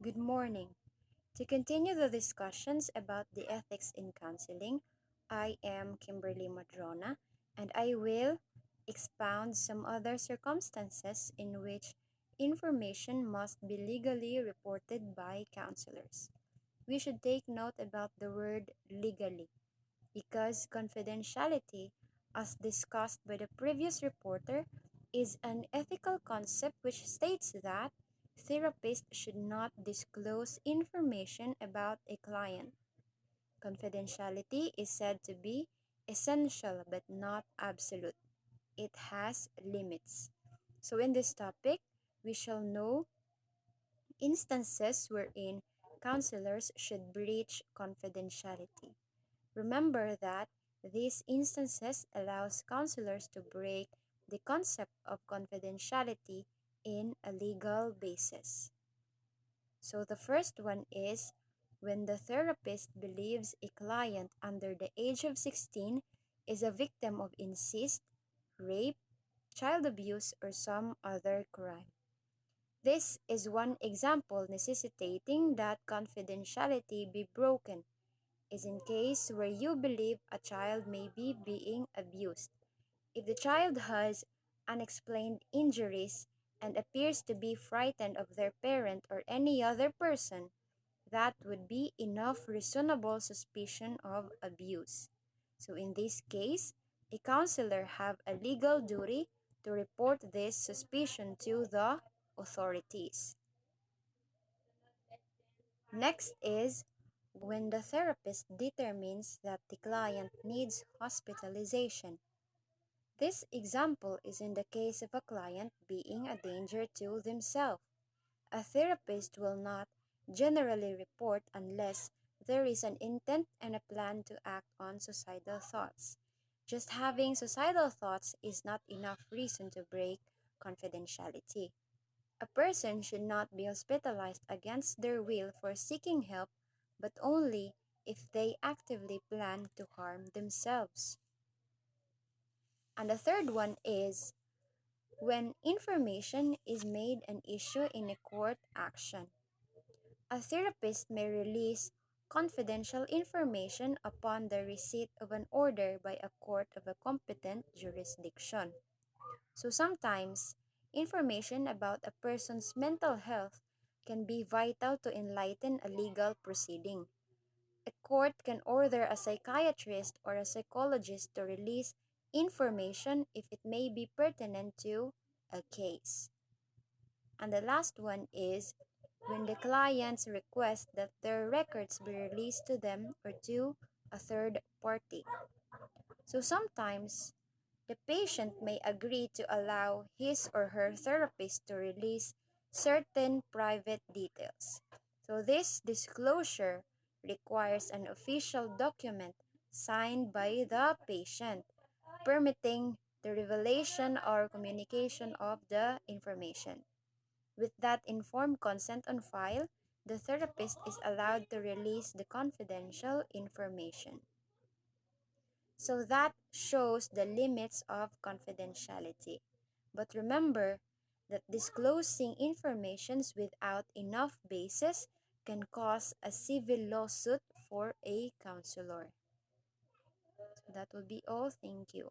Good morning. To continue the discussions about the ethics in counseling, I am Kimberly Madrona and I will expound some other circumstances in which information must be legally reported by counselors. We should take note about the word legally because confidentiality, as discussed by the previous reporter, is an ethical concept which states that therapists should not disclose information about a client. Confidentiality is said to be essential but not absolute. It has limits. So, in this topic, we shall know instances wherein counselors should breach confidentiality. Remember that these instances allows counselors to break the concept of confidentiality in a legal basis. So the first one is when the therapist believes a client under the age of 16 is a victim of incest, rape, child abuse, or some other crime. This is one example necessitating that confidentiality be broken is in case where you believe a child may be being abused. If the child has unexplained injuries and appears to be frightened of their parent or any other person, that would be enough reasonable suspicion of abuse. So in this case, a counselor have a legal duty to report this suspicion to the authorities. Next is when the therapist determines that the client needs hospitalization. This example is in the case of a client being a danger to themselves. A therapist will not generally report unless there is an intent and a plan to act on suicidal thoughts. Just having suicidal thoughts is not enough reason to break confidentiality. A person should not be hospitalized against their will for seeking help, but only if they actively plan to harm themselves. And the third one is when information is made an issue in a court action. A therapist may release confidential information upon the receipt of an order by a court of a competent jurisdiction. So sometimes, information about a person's mental health can be vital to enlighten a legal proceeding. A court can order a psychiatrist or a psychologist to release information if it may be pertinent to a case. And the last one is when the clients request that their records be released to them or to a third party. So sometimes the patient may agree to allow his or her therapist to release certain private details. So this disclosure requires an official document signed by the patient, permitting the revelation or communication of the information. With that informed consent on file, the therapist is allowed to release the confidential information. So that shows the limits of confidentiality. But remember that disclosing informations without enough basis can cause a civil lawsuit for a counselor. So that will be all. Thank you.